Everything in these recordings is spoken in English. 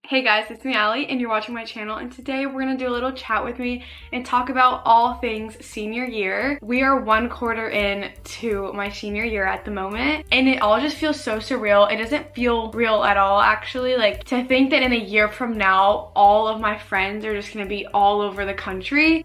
Hey guys, it's me Allie and you're watching my channel, and today we're gonna do a little chat with me and talk about all things senior year. We are 1 quarter in to my senior year at the moment and it all just feels so surreal. It doesn't feel real at all actually. Like, to think that in a year from now all of my friends are just gonna be all over the country,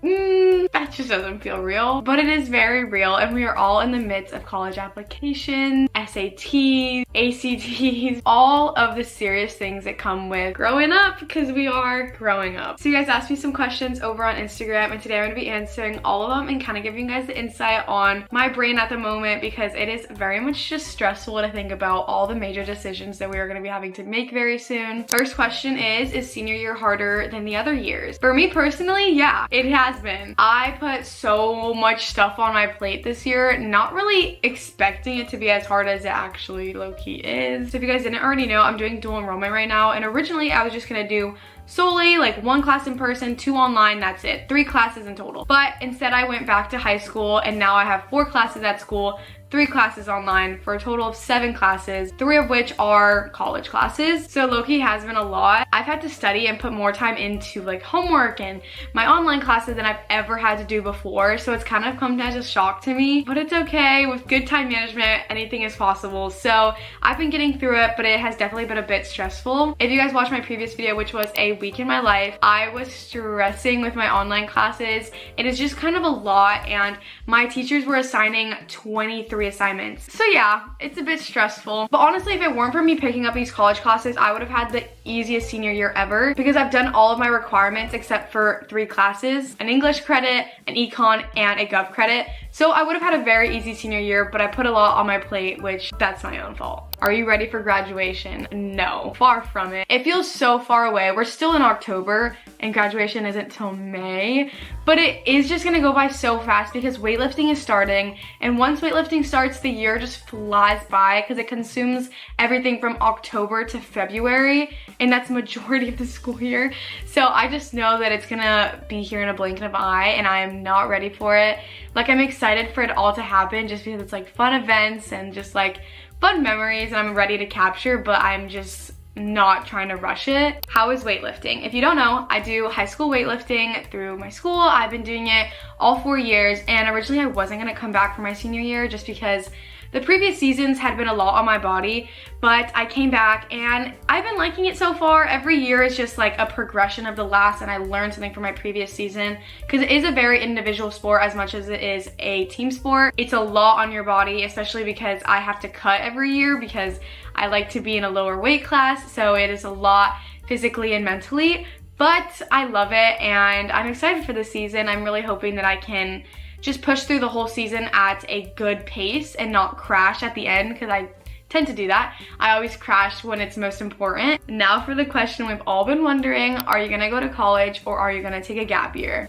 that just doesn't feel real. But it is very real and we are all in the midst of college applications, SATs, ACTs, all of the serious things that come with growing up, because we are growing up. So you guys asked me some questions over on Instagram and today I'm going to be answering all of them and kind of giving you guys the insight on my brain at the moment, because it is very much just stressful to think about all the major decisions that we are going to be having to make very soon. First question is senior year harder than the other years? For me personally, yeah, it has been. I put so much stuff on my plate this year, not really expecting it to be as hard as it actually low-key is. So if you guys didn't already know, I'm doing dual enrollment right now, and originally I was just gonna do solely like 1 class in person, 2 online, that's it. 3 classes in total. But instead I went back to high school and now I have 4 classes at school, 3 classes online, for a total of 7 classes, 3 of which are college classes. So low-key has been a lot. I've had to study and put more time into like homework and my online classes than I've ever had to do before. So it's kind of come as a shock to me, but it's okay. With good time management, anything is possible. So I've been getting through it, but it has definitely been a bit stressful. If you guys watched my previous video, which was a week in my life, I was stressing with my online classes. It is just kind of a lot, and my teachers were assigning 23 assignments. So yeah, it's a bit stressful. But honestly, if it weren't for me picking up these college classes, I would have had the easiest senior year ever, because I've done all of my requirements except for 3 classes, an English credit, an econ, and a gov credit. So I would have had a very easy senior year, but I put a lot on my plate, which that's my own fault. Are you ready for graduation? No, far from it. It feels so far away. We're still in October and graduation isn't till May, but it is just gonna go by so fast because weightlifting is starting, and once weightlifting starts, the year just flies by because it consumes everything from October to February, and that's the majority of the school year. So I just know that it's gonna be here in a blink of an eye, and I am not ready for it. Like, I'm excited for it all to happen just because it's like fun events and just like fun memories, and I'm ready to capture, but I'm just not trying to rush it. How is weightlifting? If you don't know, I do high school weightlifting through my school. I've been doing it all 4 years, and originally I wasn't gonna come back for my senior year just because the previous seasons had been a lot on my body, but I came back and I've been liking it so far. Every year is just like a progression of the last, and I learned something from my previous season, because it is a very individual sport as much as it is a team sport. It's a lot on your body, especially because I have to cut every year because I like to be in a lower weight class, so it is a lot physically and mentally, but I love it and I'm excited for this season. I'm really hoping that I can just push through the whole season at a good pace and not crash at the end, because I tend to do that. I always crash when it's most important. Now for the question we've all been wondering, are you gonna go to college or are you gonna take a gap year?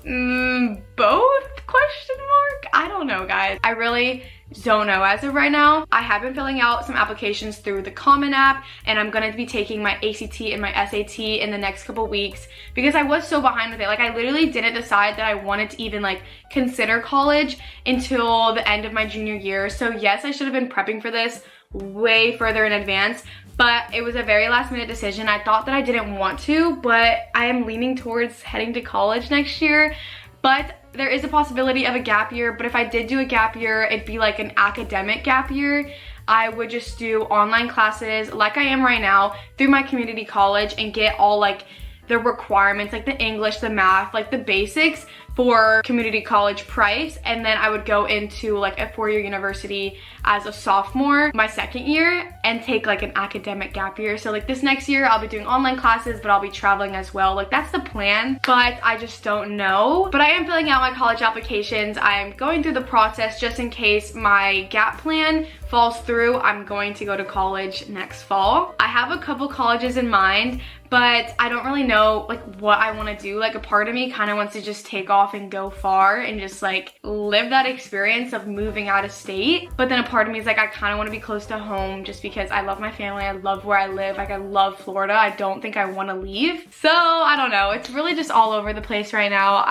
Both? Question mark? I don't know, guys. I really don't know as of right now. I have been filling out some applications through the Common App, and I'm gonna be taking my ACT and my SAT in the next couple weeks because I was so behind with it. Like, I literally didn't decide that I wanted to even like consider college until the end of my junior year. So yes, I should have been prepping for this way further in advance, but it was a very last minute decision. I thought that I didn't want to, but I am leaning towards heading to college next year. But there is a possibility of a gap year, but if I did do a gap year, it'd be like an academic gap year. I would just do online classes like I am right now through my community college and get all like the requirements, like the English, the math, like the basics for community college price, and then I would go into like a 4-year university as a sophomore my 2nd year and take like an academic gap year. So like this next year I'll be doing online classes, but I'll be traveling as well. Like, that's the plan, but I just don't know. But I am filling out my college applications. I'm going through the process just in case my gap plan falls through. I'm going to go to college next fall. I have a couple colleges in mind, but I don't really know like what I want to do. Like, a part of me kind of wants to just take off and go far and just like live that experience of moving out of state. But then a part of me is like, I kind of want to be close to home just because I love my family. I love where I live. Like, I love Florida. I don't think I want to leave. So I don't know. It's really just all over the place right now.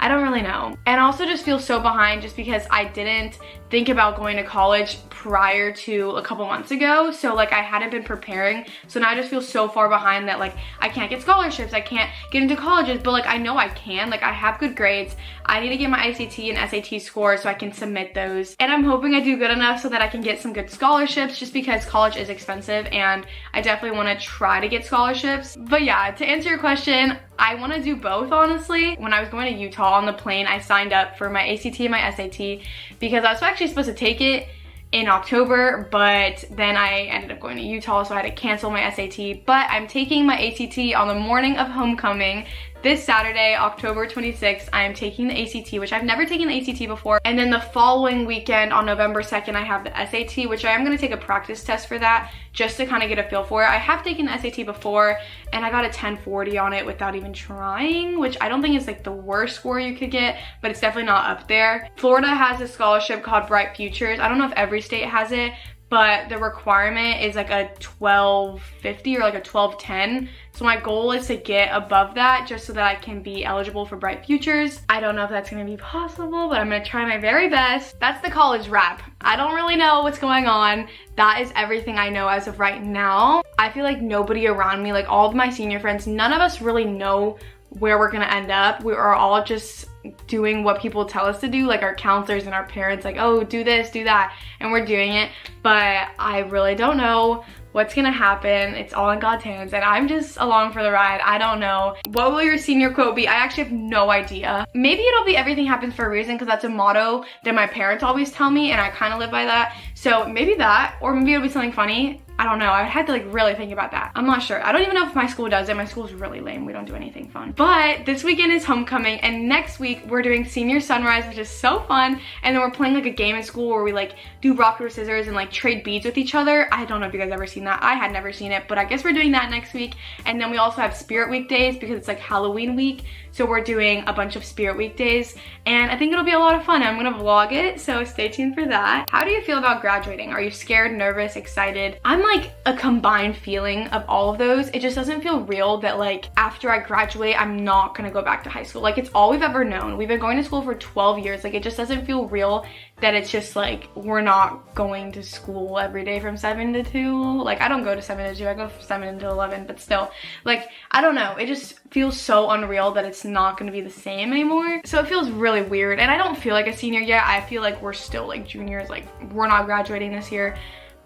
I don't really know. And I also just feel so behind just because I didn't think about going to college prior to a couple months ago. So like I hadn't been preparing. So now I just feel so far behind that like I can't get scholarships, I can't get into colleges, but like I know I can. Like I have good grades. I need to get my ICT and SAT scores so I can submit those. And I'm hoping I do good enough so that I can get some good scholarships just because college is expensive and I definitely want to try to get scholarships. But yeah, to answer your question, I want to do both, honestly. When I was going to Utah on the plane, I signed up for my ACT and my SAT because I was actually supposed to take it in October, but then I ended up going to Utah, so I had to cancel my SAT. But I'm taking my ACT on the morning of homecoming. This Saturday, October 26th, I am taking the ACT, which I've never taken the ACT before. And then the following weekend on November 2nd, I have the SAT, which I am gonna take a practice test for that just to kind of get a feel for it. I have taken the SAT before and I got a 1040 on it without even trying, which I don't think is like the worst score you could get, but it's definitely not up there. Florida has a scholarship called Bright Futures. I don't know if every state has it, but the requirement is like a 1250 or like a 1210. So my goal is to get above that just so that I can be eligible for Bright Futures. I don't know if that's gonna be possible, but I'm gonna try my very best. That's the college wrap. I don't really know what's going on. That is everything I know as of right now. I feel like nobody around me, like all of my senior friends, none of us really know where we're gonna end up. We are all just doing what people tell us to do, like our counselors and our parents, like, oh, do this, do that, and we're doing it. But I really don't know what's gonna happen. It's all in God's hands and I'm just along for the ride. I don't know. What will your senior quote be? I actually have no idea. Maybe it'll be everything happens for a reason because that's a motto that my parents always tell me and I kind of live by that. So maybe that, or maybe it'll be something funny. I don't know. I had to like really think about that. I'm not sure. I don't even know if my school does it. My school's really lame. We don't do anything fun. But this weekend is homecoming and next week we're doing senior sunrise, which is so fun. And then we're playing like a game in school where we like do rock, paper, scissors and like trade beads with each other. I don't know if you guys ever seen that. I had never seen it, but I guess we're doing that next week. And then we also have Spirit Week days because it's like Halloween week. So we're doing a bunch of Spirit Week days and I think it'll be a lot of fun. I'm gonna vlog it, so stay tuned for that. How do you feel about graduating? Are you scared, nervous, excited? I'm like a combined feeling of all of those. It just doesn't feel real that like after I graduate, I'm not gonna go back to high school. Like it's all we've ever known. We've been going to school for 12 years. Like it just doesn't feel real that it's just like we're not going to school every day from 7 to 2. Like I don't go to 7 to 2, I go from 7 to 11, but still, like I don't know. It just feels so unreal that it's not gonna be the same anymore. So it feels really weird and I don't feel like a senior yet. I feel like we're still like juniors, like we're not graduating this year,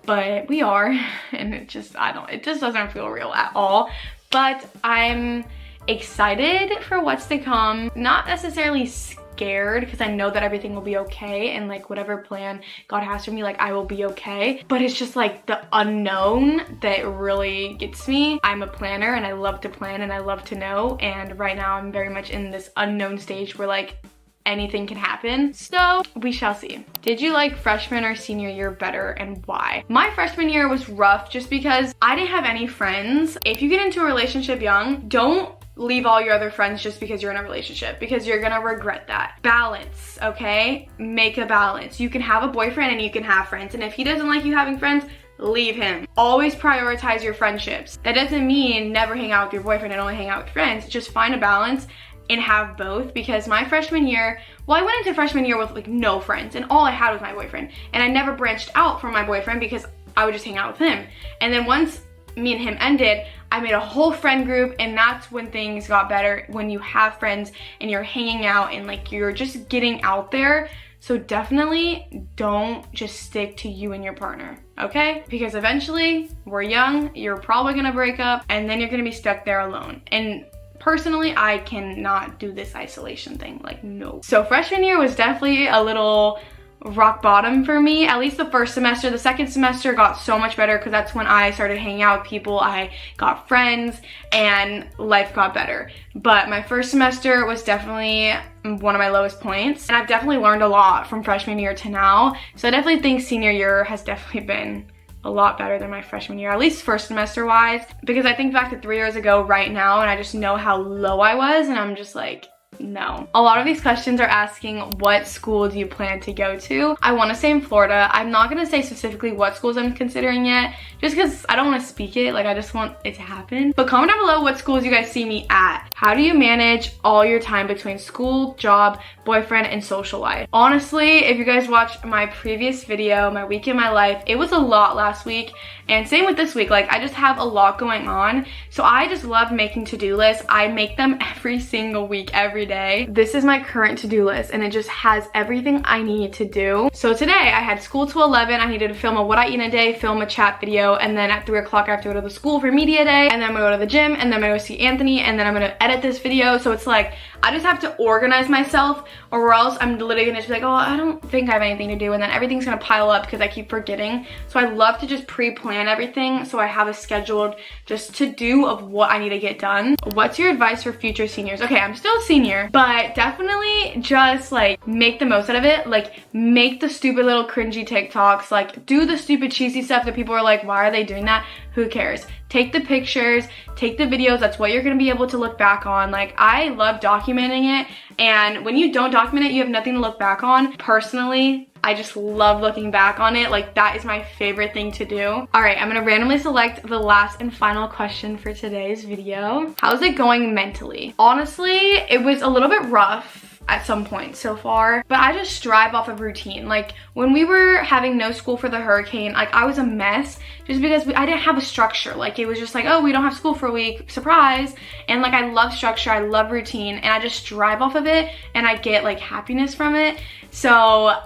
but we are, and it just doesn't feel real at all. But I'm excited for what's to come. Not necessarily scared because I know that everything will be okay and like whatever plan God has for me, like I will be okay. But it's just like the unknown that really gets me. I'm a planner and I love to plan and I love to know, and right now I'm very much in this unknown stage where like anything can happen. So we shall see. Did you like freshman or senior year better and why? My freshman year was rough just because I didn't have any friends. If you get into a relationship young, don't leave all your other friends just because you're in a relationship because you're gonna regret that. Balance, okay? Make a balance. You can have a boyfriend and you can have friends, and if he doesn't like you having friends, leave him. Always prioritize your friendships. That doesn't mean never hang out with your boyfriend and only hang out with friends. Just find a balance and have both, because my freshman year, well, I went into freshman year with like no friends and all I had was my boyfriend, and I never branched out from my boyfriend because I would just hang out with him. And then once me and him ended, I made a whole friend group, and that's when things got better, when you have friends and you're hanging out and like you're just getting out there. So definitely don't just stick to you and your partner, okay? Because eventually, we're young, you're probably gonna break up, and then you're gonna be stuck there alone. And personally, I cannot do this isolation thing, like no. So freshman year was definitely a little rock bottom for me, at least the first semester. The second semester got so much better because that's when I started hanging out with people, I got friends, and life got better. But my first semester was definitely one of my lowest points, and I've definitely learned a lot from freshman year to now. So I definitely think senior year has definitely been a lot better than my freshman year, at least first semester wise, because I think back to 3 years ago right now and I just know how low I was, and I'm just like, no. A lot of these questions are asking, what school do you plan to go to? I want to stay in Florida. I'm not going to say specifically what schools I'm considering yet, just because I don't want to speak it, like I just want it to happen. But comment down below what schools you guys see me at. how do you manage all your time between school, job, boyfriend, and social life? Honestly, if you guys watched my previous video, my week in my life, it was a lot last week, and same with this week. Like, I just have a lot going on, so I just love making to-do lists. I make them every single week, every day. This is my current to-do list, and it just has everything I need to do. So today, I had school till 11. I needed to film a what I eat in a day, film a chat video, and then at 3 o'clock, I have to go to the school for media day, and then I'm gonna go to the gym, and then I'm gonna go see Anthony, and then I'm gonna edit this video. So it's like, I just have to organize myself, or else I'm literally gonna just be like, oh, I don't think I have anything to do, and then everything's gonna pile up because I keep forgetting. So I love to just pre-plan everything, so I have a scheduled just to-do of what I need to get done. What's your advice for future seniors? Okay, I'm still a senior, but definitely just like make the most out of it. Like, make the stupid little cringy TikToks, like do the stupid cheesy stuff that people are like, why are they doing that? Who cares? Take the pictures, take the videos. That's what you're gonna be able to look back on. Like, I love documenting it, and when you don't document it, you have nothing to look back on. Personally, I just love looking back on it. Like, that is my favorite thing to do. All right, I'm gonna randomly select the last and final question for today's video. How's it going mentally? Honestly, it was a little bit rough at some point so far, but I just strive off of routine. Like, when we were having no school for the hurricane, like, I was a mess just because I didn't have a structure. Like, it was just like, oh, we don't have school for a week, surprise. And like, I love structure, I love routine, and I just strive off of it, and I get like happiness from it. So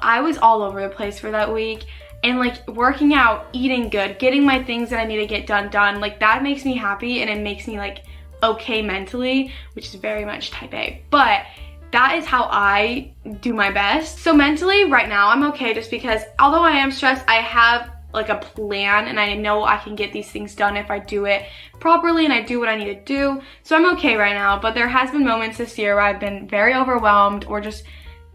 I was all over the place for that week. And like, working out, eating good, getting my things that I need to get done, like, that makes me happy, and it makes me like okay mentally, which is very much type A. But that is how I do my best. So mentally right now I'm okay, just because although I am stressed, I have like a plan, and I know I can get these things done if I do it properly and I do what I need to do. So I'm okay right now, but there has been moments this year where I've been very overwhelmed or just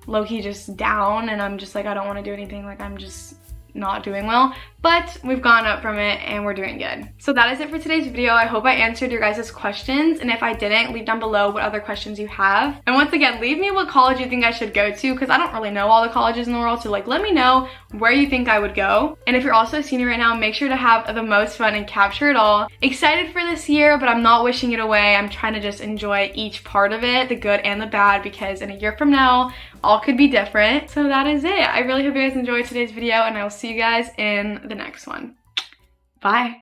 low-key just down, and I'm just like, I don't want to do anything. Like, I'm just not doing well, but we've gone up from it and we're doing good. So that is it for today's video. I hope I answered your guys' questions, and if I didn't, leave down below what other questions you have. And once again, leave me what college you think I should go to, because I don't really know all the colleges in the world, so like, let me know where you think I would go. And if you're also a senior right now, make sure to have the most fun and capture it all. Excited for this year, but I'm not wishing it away. I'm trying to just enjoy each part of it, the good and the bad, because in a year from now, all could be different. So that is it. I really hope you guys enjoyed today's video, and I will see you guys in the next one. Bye.